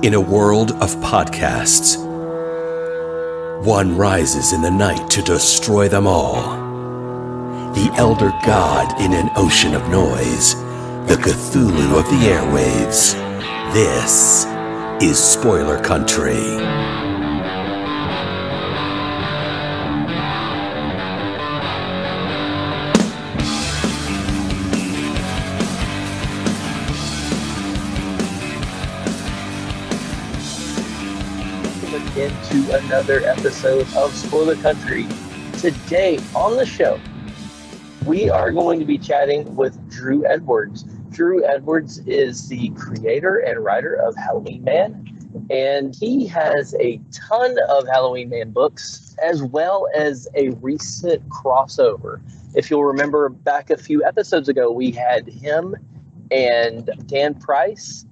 In a world of podcasts, one rises in the night to destroy them all. The elder god in an ocean of noise, the Cthulhu of the airwaves. This is Spoiler Country. Into another episode of Spoiler Country. Today on the show, we are going to be chatting with Drew Edwards. Drew Edwards is the creator and writer of Halloween Man, and he has a ton of Halloween Man books, as well as a recent crossover. If you'll remember back a few episodes ago, we had him and Dan Price.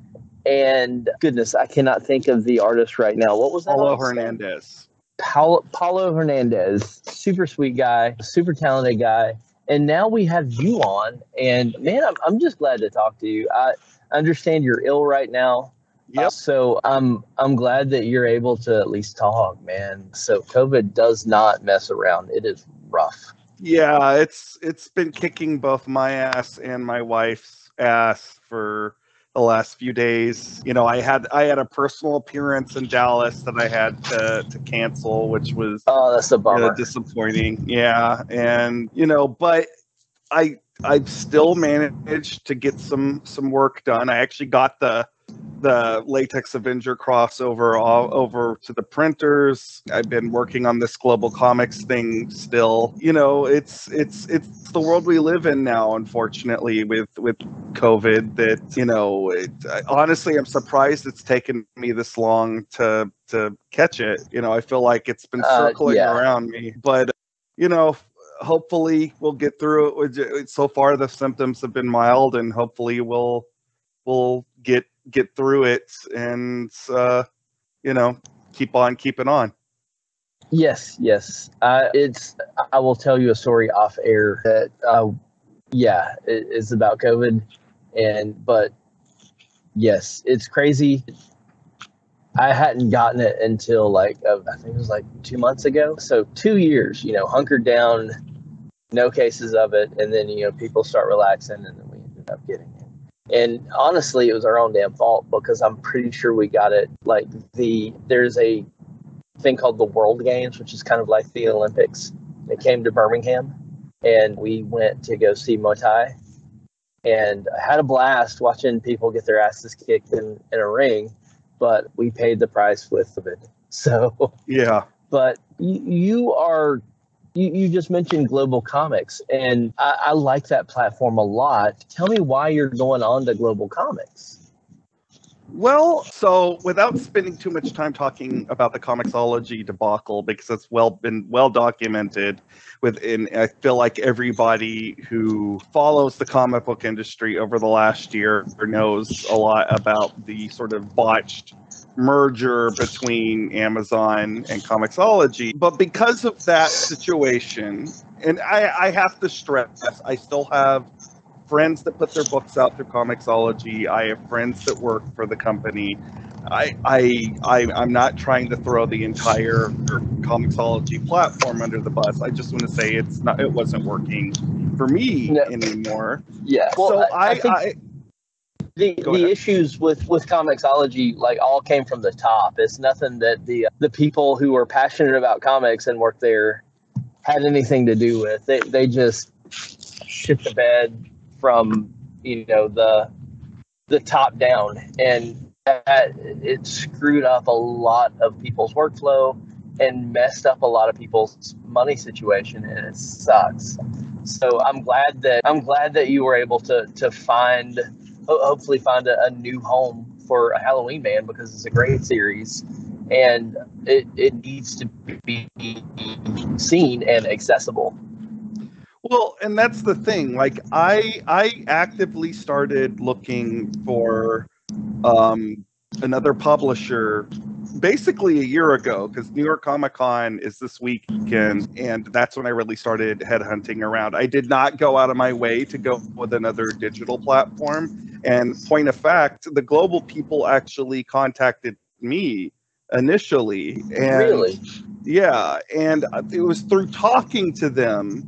And goodness, I cannot think of the artist right now. What was that? Paulo Hernandez. Paulo Hernandez, super sweet guy, super talented guy. And now we have you on. And man, I'm just glad to talk to you. I understand you're ill right now. Yep. So I'm glad that you're able to at least talk, man. So COVID does not mess around. It is rough. Yeah, it's been kicking both my ass and my wife's ass for the last few days. You know, I had a personal appearance in Dallas that I had to cancel, which was that's a bummer. Disappointing. Yeah, and but I've still managed to get some work done. I actually got the Latex Avenger crossover all over to the printers. I've been working on this Global Comix thing still. It's the world we live in now, unfortunately, with COVID. That honestly, I'm surprised it's taken me this long to catch it. I feel like it's been circling around me, but hopefully we'll get through it. So far, the symptoms have been mild, and hopefully we'll get through it and keep on keeping on. Yes. I will tell you a story off air that it is about COVID, but yes, it's crazy. I hadn't gotten it until I think it was 2 months ago. So 2 years, hunkered down, no cases of it, and then people start relaxing, and then we ended up getting it. And honestly, it was our own damn fault, because I'm pretty sure we got it. There's a thing called the World Games, which is kind of like the Olympics. It came to Birmingham, and we went to go see Muay Thai, and I had a blast watching people get their asses kicked in a ring, but we paid the price with it. So yeah. But you just mentioned Global Comix, and I like that platform a lot. Tell me why you're going on to Global Comix. Well, so without spending too much time talking about the Comixology debacle, because it's been well documented within, I feel like everybody who follows the comic book industry over the last year knows a lot about the sort of botched merger between Amazon and Comixology. But because of that situation, and I have to stress, I still have friends that put their books out through Comixology. I have friends that work for the company. I'm not trying to throw the entire Comixology platform under the bus. I just want to say it wasn't working for me anymore. Yeah. Well, so I think the issues with Comixology all came from the top. It's nothing that the people who are passionate about comics and work there had anything to do with. They just shit the bed from the top down, and that it screwed up a lot of people's workflow and messed up a lot of people's money situation, and it sucks. So I'm glad that you were able to hopefully find a new home for a Halloween Man, because it's a great series, and it needs to be seen and accessible. Well, and that's the thing. I actively started looking for another publisher basically a year ago, because New York Comic Con is this weekend, and that's when I really started headhunting around. I did not go out of my way to go with another digital platform, And point of fact, the Global people actually contacted me initially. And Really? yeah, and it was through talking to them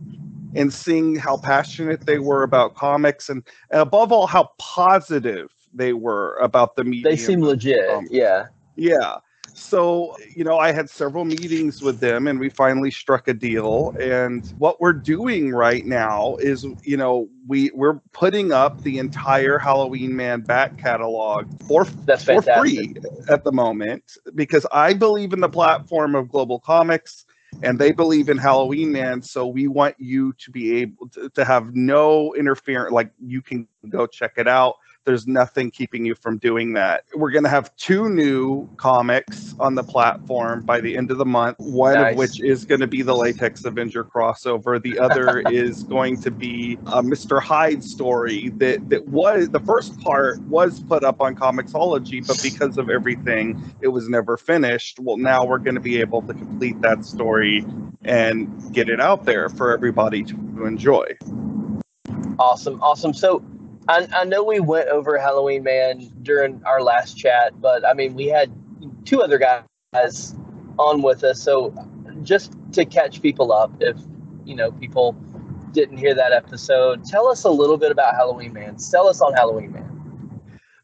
and seeing how passionate they were about comics, and above all, how positive they were about the medium. They seem legit. Yeah. Yeah. So, I had several meetings with them and we finally struck a deal. And what we're doing right now is, we're putting up the entire Halloween Man back catalog for free at the moment, because I believe in the platform of Global Comix and they believe in Halloween Man. So we want you to be able to have no interference. Like, you can go check it out. There's nothing keeping you from doing that. We're going to have 2 new comics on the platform by the end of the month, one of which is going to be the Latex Avenger crossover. The other is going to be a Mr. Hyde story that was, the first part was put up on Comixology, but because of everything, it was never finished. Well, now we're going to be able to complete that story and get it out there for everybody to enjoy. Awesome. So I know we went over Halloween Man during our last chat, but I mean, we had 2 other guys on with us. So just to catch people up, if, people didn't hear that episode, tell us a little bit about Halloween Man. Sell us on Halloween Man.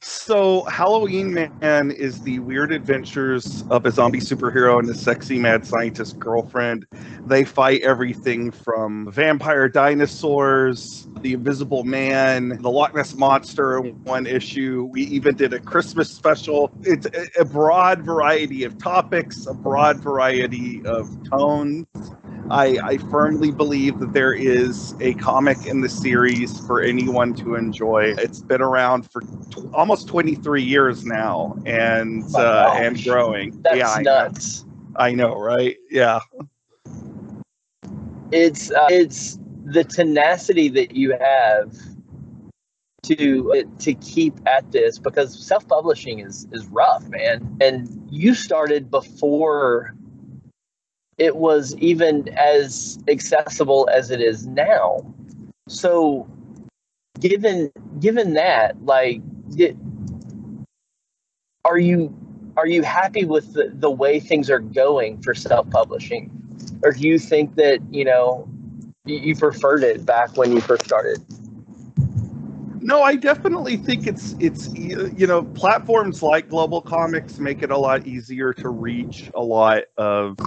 So Halloween Man is the weird adventures of a zombie superhero and his sexy mad scientist girlfriend. They fight everything from vampire dinosaurs, the Invisible Man, the Loch Ness Monster in one issue. We even did a Christmas special. It's a broad variety of topics, a broad variety of tones. I firmly believe that there is a comic in the series for anyone to enjoy. It's been around for almost 23 years now, and growing. That's nuts. I know, right? Yeah. It's the tenacity that you have to keep at this, because self-publishing is rough, man. And you started before it was even as accessible as it is now. So given that, like, are you happy with the way things are going for self-publishing? Or do you think that, you preferred it back when you first started? No, I definitely think it's platforms like Global Comix make it a lot easier to reach a lot of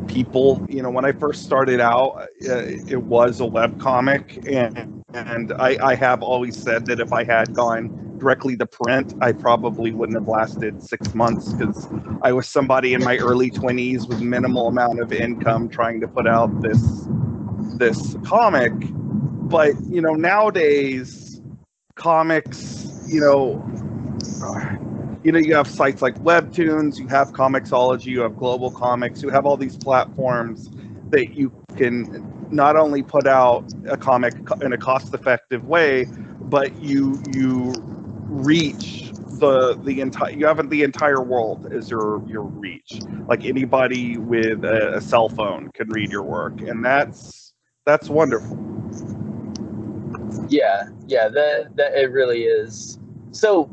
people. When I first started out, it was a web comic, and I have always said that if I had gone directly to print, I probably wouldn't have lasted 6 months, because I was somebody in my early 20s with minimal amount of income trying to put out this comic. But nowadays, comics, you have sites like Webtoons, you have Comixology, you have Global Comix, you have all these platforms that you can not only put out a comic in a cost-effective way, but you reach the entire world as your reach. Like, anybody with a cell phone can read your work, and that's wonderful. Yeah, that it really is. So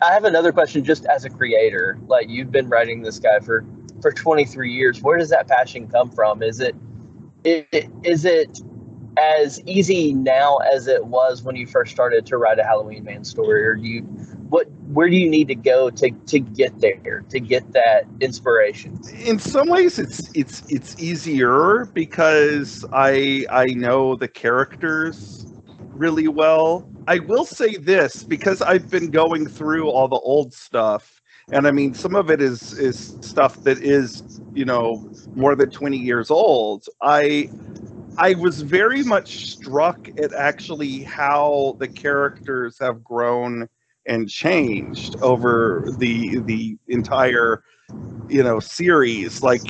I have another question, just as a creator. Like, you've been writing this guy for 23 years. Where does that passion come from? Is it as easy now as it was when you first started to write a Halloween Man story? Or where do you need to go to get there, to get that inspiration? In some ways, it's easier because I know the characters really well. I will say this, because I've been going through all the old stuff, and I mean, some of it is stuff that is, more than 20 years old. I was very much struck at actually how the characters have grown and changed over the entire, series. Like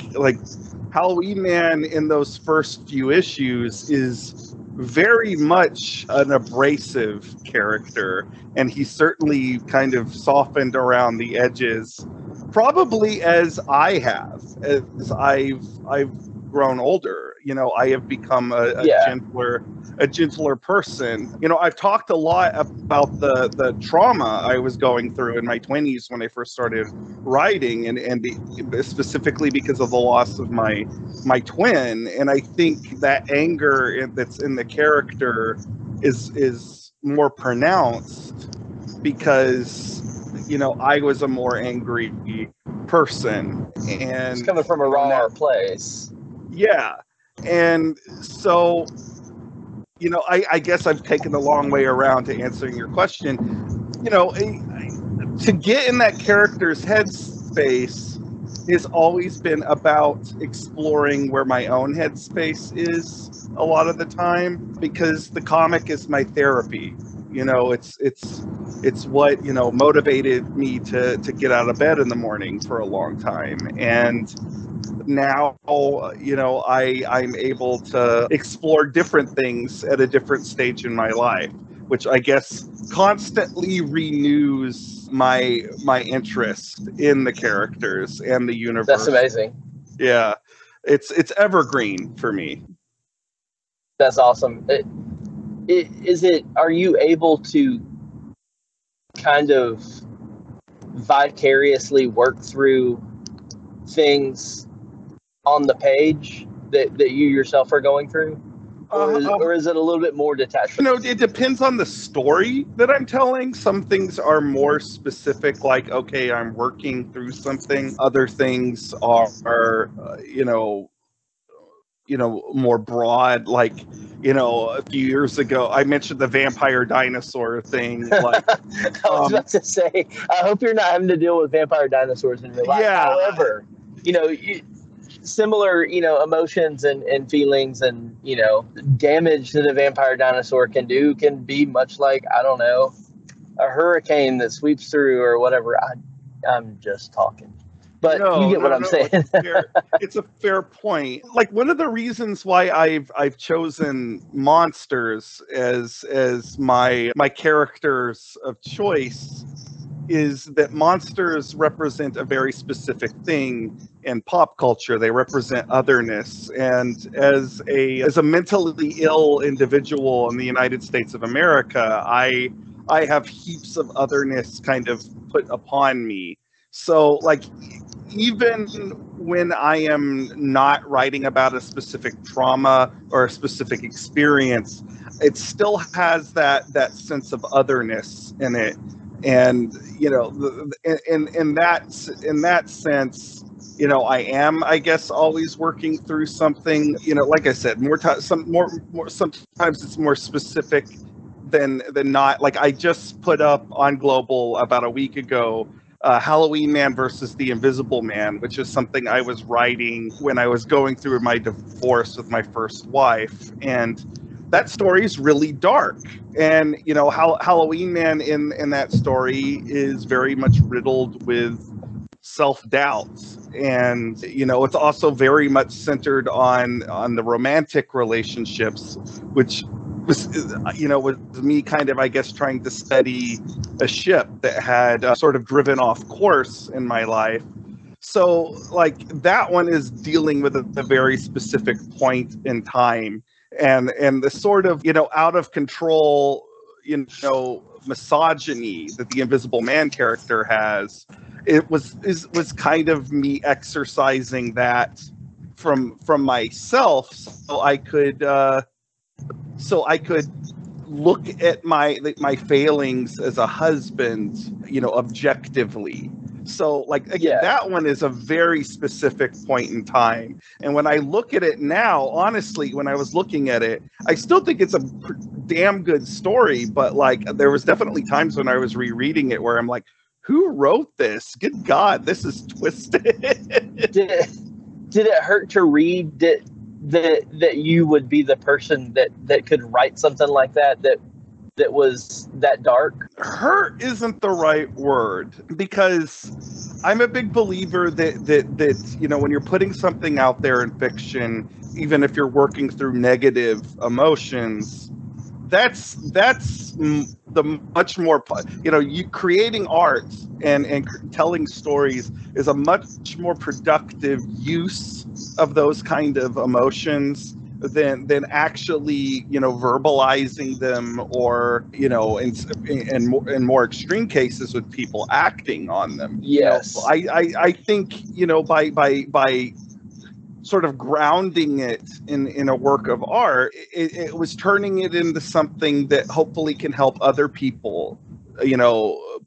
Halloween Man in those first few issues is very much an abrasive character, and he certainly kind of softened around the edges, probably as I've grown older. I have become a gentler person. I've talked a lot about the trauma I was going through in my 20s when I first started writing, and specifically because of the loss of my twin. And I think that anger that's in the character is more pronounced because I was a more angry person, and it's coming from a raw place. Yeah. And so, I guess I've taken the long way around to answering your question. To get in that character's headspace has always been about exploring where my own headspace is a lot of the time, because the comic is my therapy. It's what motivated me to get out of bed in the morning for a long time. And now I'm able to explore different things at a different stage in my life, which I guess constantly renews my interest in the characters and the universe. That's amazing. Yeah, it's evergreen for me. That's awesome. Are you able to kind of vicariously work through things on the page that you yourself are going through? Or is it a little bit more detached? It depends on the story that I'm telling. Some things are more specific, like, okay, I'm working through something. Other things are more broad, like, a few years ago, I mentioned the vampire dinosaur thing. Like, I was about to say, I hope you're not having to deal with vampire dinosaurs in real life. Yeah. However, similar, emotions and feelings and, damage that a vampire dinosaur can do can be much like, I don't know, a hurricane that sweeps through or whatever. I'm just talking. But you get what I'm saying. It's a fair point. Like, one of the reasons why I've chosen monsters as my characters of choice is that monsters represent a very specific thing in pop culture. They represent otherness, and as a mentally ill individual in the United States of America, I have heaps of otherness kind of put upon me. So, like, even when I am not writing about a specific trauma or a specific experience, it still has that sense of otherness in it. And in that sense, I am, I guess, always working through something. Like I said, sometimes it's more specific than not. Like, I just put up on Global about a week ago, Halloween Man versus the Invisible Man, which is something I was writing when I was going through my divorce with my first wife. And that story is really dark. And, Halloween Man in that story is very much riddled with self-doubt. And, it's also very much centered on the romantic relationships, which was me kind of, I guess, trying to study a ship that had sort of driven off course in my life. So, like, that one is dealing with a very specific point in time, and the sort of, out of control, misogyny that the Invisible Man character has. It was kind of me exercising that from myself, so I could look at my failings as a husband, objectively. So, like, again, that one is a very specific point in time. And when I look at it now, honestly, when I was looking at it, I still think it's a damn good story. But, like, there was definitely times when I was rereading it where I'm like, who wrote this? Good God, this is twisted. Did it hurt to read that you would be the person that could write something like that was that dark? Hurt isn't the right word, because I'm a big believer that when you're putting something out there in fiction, even if you're working through negative emotions, that's the much more, you creating art and telling stories is a much more productive use of those kind of emotions than actually, verbalizing them, or, in more extreme cases with people acting on them. Yes. I think, by sort of grounding it in a work of art, it was turning it into something that hopefully can help other people,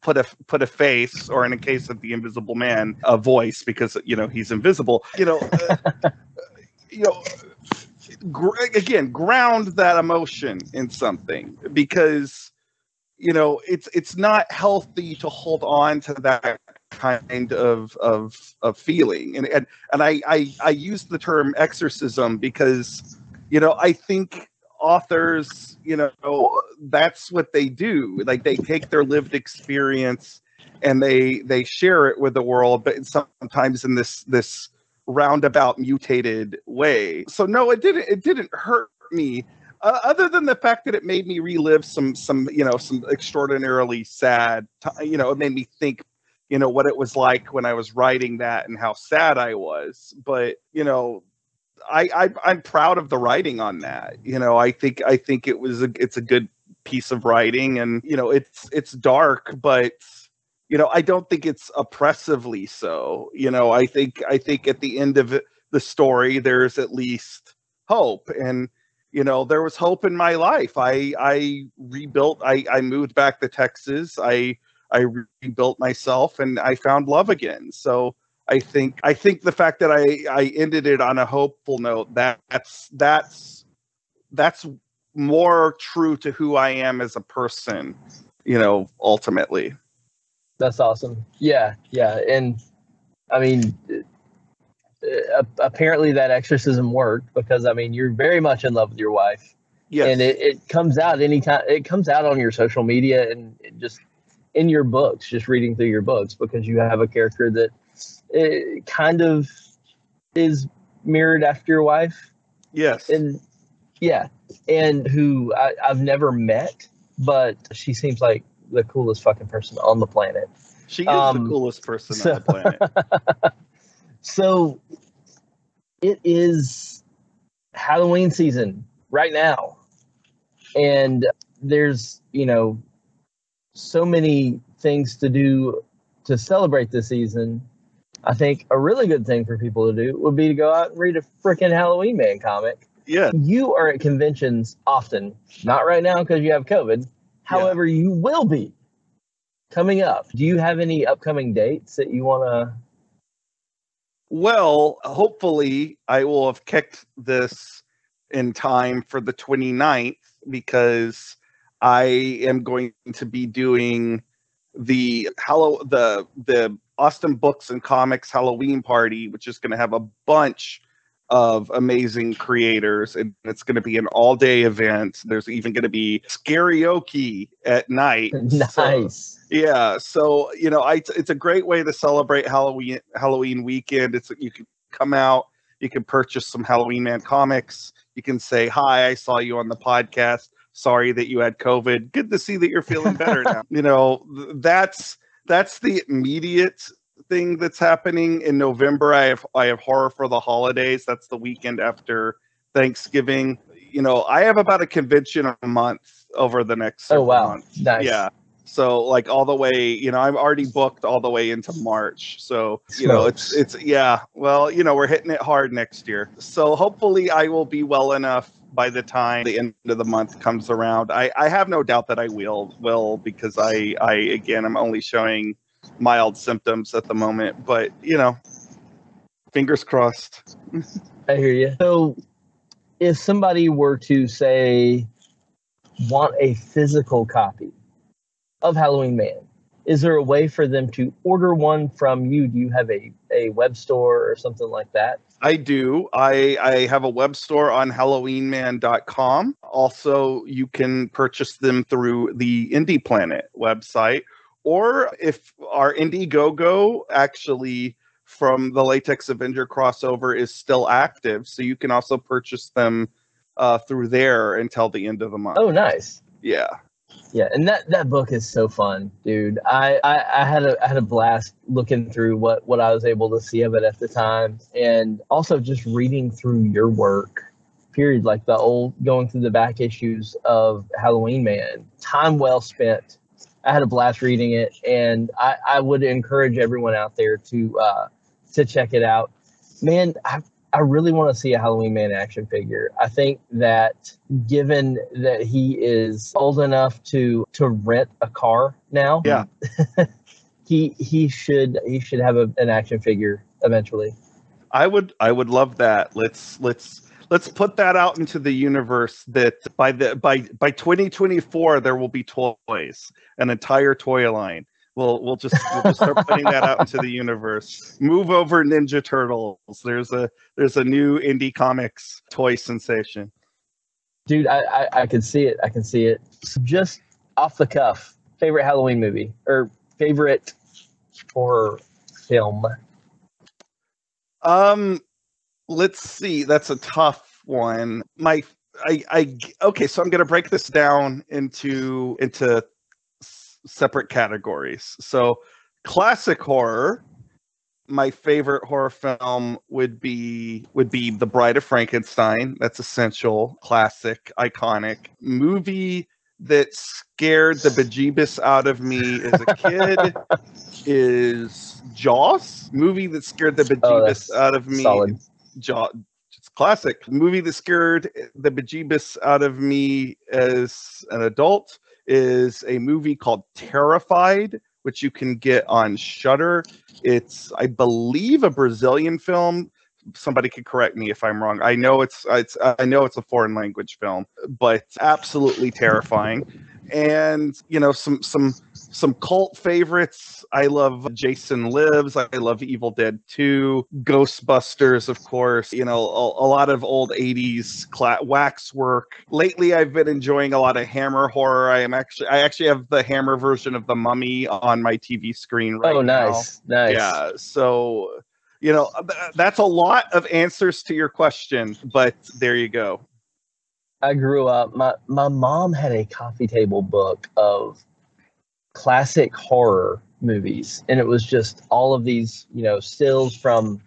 put a face, or in the case of the Invisible Man, a voice, because he's invisible. Again, ground that emotion in something, because it's not healthy to hold on to that kind of feeling, and I use the term exorcism because I think authors, that's what they do. Like, they take their lived experience and they share it with the world, but sometimes in this roundabout, mutated way. So no, it didn't hurt me, other than the fact that it made me relive some extraordinarily sad it made me think what it was like when I was writing that and how sad I was. But I'm proud of the writing on that. I think it's a good piece of writing, and it's dark, but I don't think it's oppressively so. I think at the end of the story, there's at least hope. And there was hope in my life. I rebuilt. I moved back to Texas. I rebuilt myself, and I found love again. So I think the fact that I ended it on a hopeful note, that's more true to who I am as a person, ultimately. That's awesome. Yeah. And I mean, apparently that exorcism worked, because I mean, you're very much in love with your wife. Yes. And it comes out anytime. It comes out on your social media, and just in your books, just reading through your books, because you have a character that kind of is mirrored after your wife. Yes. And and who I've never met, but she seems like the coolest fucking person on the planet. She is the coolest person on the planet. So it is Halloween season right now, and there's so many things to do to celebrate this season. I think a really good thing for people to do would be to go out and read a freaking Halloween Man comic. Yeah. You are at conventions often, not right now because you have COVID. However, you will be coming up. Do you have any upcoming dates that you want to? Well, hopefully I will have kicked this in time for the 29th, because I am going to be doing the Austin Books and Comics Halloween party, which is going to have a bunch of amazing creators, and it's going to be an all-day event. There's even going to be karaoke at night. Nice. So it's a great way to celebrate Halloween weekend. You can come out, you can purchase some Halloween Man comics, you can say, hi, I saw you on the podcast, sorry that you had COVID, good to see that you're feeling better now. That's the immediate thing that's happening. In November, I have Horror for the Holidays. That's the weekend after Thanksgiving. I have about a convention a month over the next several months. Nice. Yeah. So like all the way, I'm already booked all the way into March. So, it's we're hitting it hard next year. So hopefully I will be well enough by the time the end of the month comes around. I have no doubt that I will, because I'm only showing mild symptoms at the moment, but fingers crossed. I hear you. So if somebody were to say want a physical copy of Halloween Man, is there a way for them to order one from you? Do you have a web store or something like that? I do. I have a web store on HalloweenMan.com. Also, you can purchase them through the Indie Planet website, or if our Indiegogo actually from the Latex Avenger crossover is still active, so you can also purchase them through there until the end of the month. Oh, nice. Yeah. Yeah, and that book is so fun, dude. I had a blast looking through what I was able to see of it at the time, and also just reading through your work. Period, like the old going through the back issues of Halloween Man. Time well spent. I had a blast reading it, and I would encourage everyone out there to check it out. Man, I really want to see a Halloween Man action figure. I think that given that he is old enough to rent a car now, Yeah, he should have an action figure eventually. I would love that. Let's put that out into the universe that by 2024 there will be toys, an entire toy line. We'll just start putting that out into the universe. Move over Ninja Turtles. There's a new indie comics toy sensation. Dude, I can see it. I can see it. So just off the cuff, favorite Halloween movie or favorite horror film? Let's see. That's a tough one. Okay, so I'm gonna break this down into separate categories. So classic horror, my favorite horror film would be The Bride of Frankenstein. That's essential, classic, iconic. Movie that scared the bejeebus out of me as a kid is Jaws. Movie that scared the bejeebus out of me. Solid. Jaws. It's classic. Movie that scared the bejeebus out of me as an adult is a movie called Terrified, which you can get on Shudder. It's, I believe, a Brazilian film. Somebody could correct me if I'm wrong. I know it's a foreign language film, but absolutely terrifying. And some cult favorites. I love Jason Lives. I love Evil Dead 2, Ghostbusters, of course. A lot of old 80s waxwork. Lately, I've been enjoying a lot of Hammer horror. I actually have the Hammer version of The Mummy on my TV screen right now. Oh, nice. Yeah, so that's a lot of answers to your question, but there you go. I grew up, my mom had a coffee table book of classic horror movies, and it was just all of these, stills from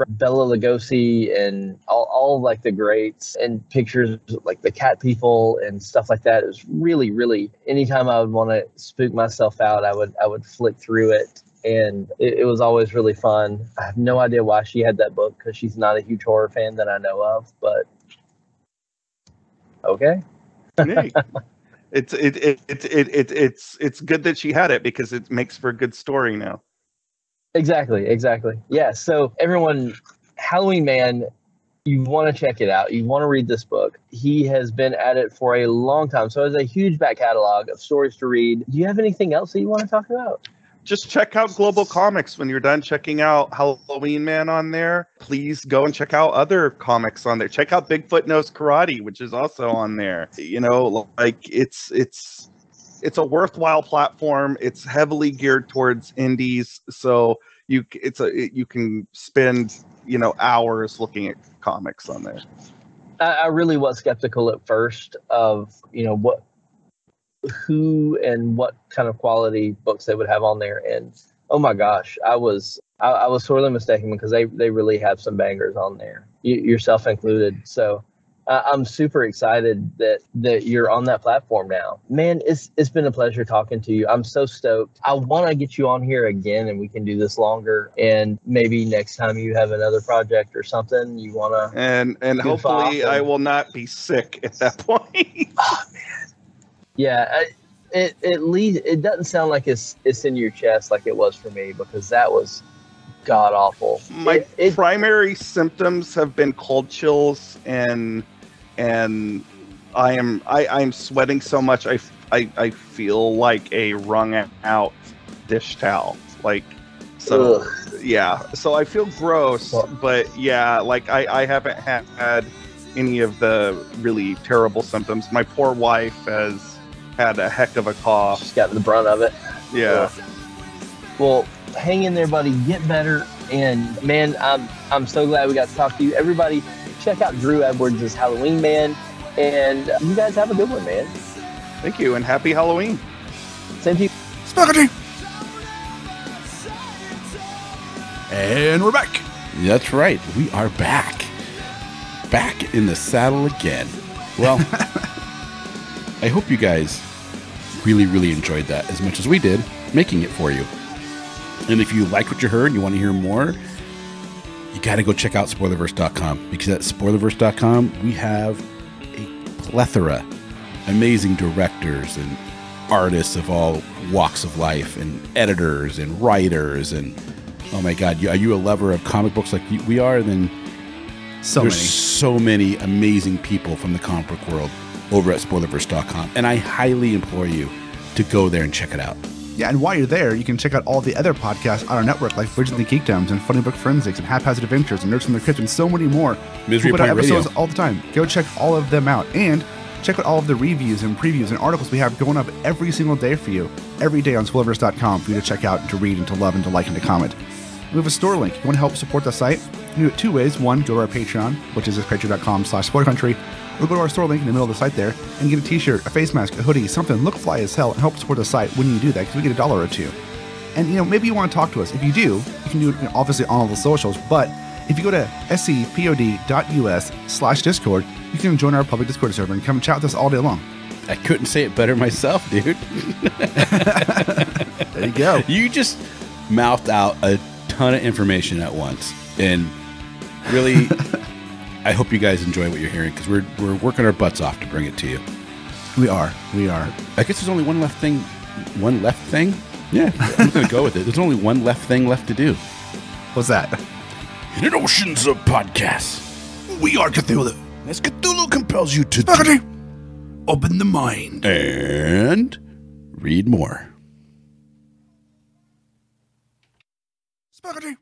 Bela Lugosi and all like the greats, and pictures like the cat people and stuff like that. It was really, really, anytime I would want to spook myself out, I would flick through it. And it was always really fun. I have no idea why she had that book, because she's not a huge horror fan that I know of, but okay. Hey, it's good that she had it, because it makes for a good story now. Exactly. Yeah. So everyone, Halloween Man, you want to check it out. You want to read this book. He has been at it for a long time. So it's a huge back catalog of stories to read. Do you have anything else that you want to talk about? Just check out Global Comix when you're done checking out Halloween Man on there. Please go and check out other comics on there. Check out Bigfoot Knows Karate, which is also on there. It's a worthwhile platform. It's heavily geared towards indies, so you can spend hours looking at comics on there. I really was skeptical at first of who and what kind of quality books they would have on there, and oh my gosh, I was sorely mistaken, because they really have some bangers on there, yourself included. So I'm super excited that you're on that platform now, man. It's been a pleasure talking to you. I'm so stoked. I want to get you on here again, and we can do this longer, and maybe next time you have another project or something you want to, and hopefully I will not be sick at that point. Oh man. Yeah, at least it doesn't sound like it's in your chest like it was for me, because that was god awful. My primary symptoms have been cold chills, and I'm sweating so much I feel like a wrung out dish towel. So I feel gross, but yeah, I haven't had any of the really terrible symptoms. My poor wife has had a heck of a cough. She's got the brunt of it. Yeah. Well, hang in there, buddy. Get better. And man, I'm so glad we got to talk to you. Everybody, check out Drew Edwards' Halloween Man. And you guys have a good one, man. Thank you, and happy Halloween. Same to you. Spaghetti. And we're back. That's right. We are back. Back in the saddle again. Well, I hope you guys really, really enjoyed that as much as we did making it for you. And if you like what you heard and you want to hear more, you got to go check out spoilerverse.com, because at spoilerverse.com, we have a plethora of amazing directors and artists of all walks of life, and editors and writers, and oh my God, are you a lover of comic books like we are? Then there's so many amazing people from the comic book world over at spoilerverse.com, and I highly implore you to go there and check it out. Yeah, and while you're there, you can check out all the other podcasts on our network, like Bridges and Geekdoms and Funny Book Forensics and Haphazard Adventures and Nerds from the Crypt and so many more. Misery We put out Point Radio. episodes all the time. Go check all of them out, and check out all of the reviews and previews and articles we have going up every single day for you, every day on spoilerverse.com for you to check out and to read and to love and to like and to comment. We have a store link. If you want to help support the site, you can do it two ways. One, go to our Patreon, which is patreon.com/spoilercountry, or go to our store link in the middle of the site there and get a t-shirt, a face mask, a hoodie, something, look fly as hell, and help support the site when you do that, because we get $1 or $2. And, maybe you want to talk to us. If you do, you can do it obviously on all the socials, but if you go to scpod.us/discord, you can join our public Discord server and come chat with us all day long. I couldn't say it better myself, dude. There you go. You just mouthed out a ton of information at once, and really, I hope you guys enjoy what you're hearing, because we're working our butts off to bring it to you. We are. I guess there's only one left thing. Yeah, I'm gonna go with it. There's only one left thing left to do. What's that? In an oceans of podcasts, We are Cthulhu. as Cthulhu compels you to Spaghetti. Open the mind. and read more. Spaghetti.